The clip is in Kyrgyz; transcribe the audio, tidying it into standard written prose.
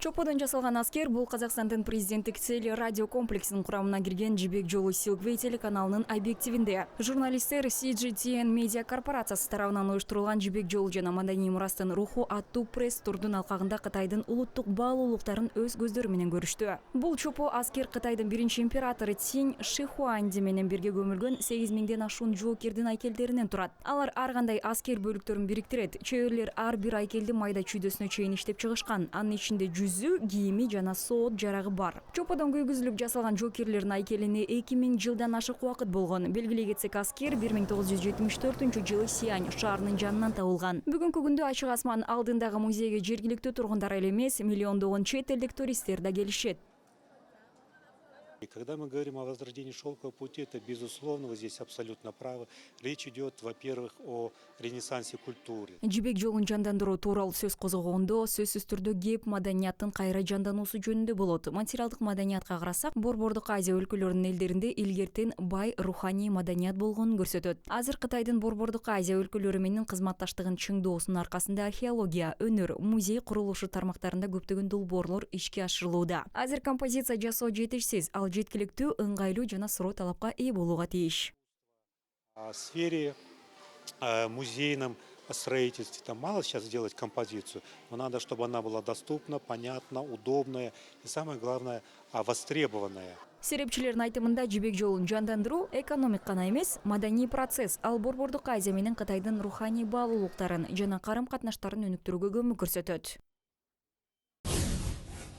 Чоподон жасалган аскер бул Казакстандын президенттик телерадио комплексинин курамына кирген Жибек жолу Silkway телеканалынын объективинде. Журналисттер CGTN медиа корпорациясы тарабынан уюштурулган Жибек жолу жана маданий мурастын руху аттуу пресс-турдун алкагында Кытайдын улуттук баалуулуктарын өз көздөрү менен көрүштү. Бул чопо аскер Кытайдын биринчи императору Цинь Шихуанди менен бирге көмүлгөн 8000ден ашуун жоокердин айкелдеринен турат. Алар ар кандай аскер бөлүктөрүн бириктирет. Чөйрлөр ар бир айкелди майда чүйдөсүнө чейин иштеп чыгышкан. Анын ичинде жүзү, кийими жана соот жарагы бар. Чоподон күйгүзүлүп жасалган жоокерлердин айкелине 2000 жылдан ашык убакыт болгон. Белгилей кетсек, аскер 1974-жылы Сиань шаарынын жанынан табылган. Бүгүнкү күндө ачык асман алдындагы музейге жергиликтүү тургундар эле эмес, миллиондогон чет элдик туристтер да келишет. И когда мы говорим о возрождении шелкового пути, это безусловно, вы здесь абсолютно правы. Речь идет, во-первых, о ренессансе культуры. Жибек жолун жандандыруу тууралуу сөз козгогондо, сөзсүз түрдө кеп маданияттын кайра жандануусу жөнүндө болот. Материалдык маданиятка карасак, Борбордук Азия өлкөлөрүнүн элдеринде илгертен бай руханий маданият болгонун көрсөтөт. Азыр Кытайдын Борбордук Азия өлкөлөрү менен кызматташтыгын чыңдоосунун аркасында археология, өнөр, музей курулушу тармактарында көптөгөн долбоорлор ишке ашырылууда. Азыр композиция жасоо жетишсиз, ал жеткиликтүү, ыңгайлуу жана суроо талапка ээ болууга тийиш. В сфере музейном строительстве там мало сейчас сделать композицию, но надо, чтобы она была доступна, понятна, удобная и, самое главное, востребованная. Серепчилердин айтымында Жибек жолун жандандыруу экономик гана эмес, маданий процесс, ал Борбордук Азия менен Кытайдын руханий баалуулуктарын жана карым-катнаштарын өнүктүрүүгө көмөк көрсөтөт.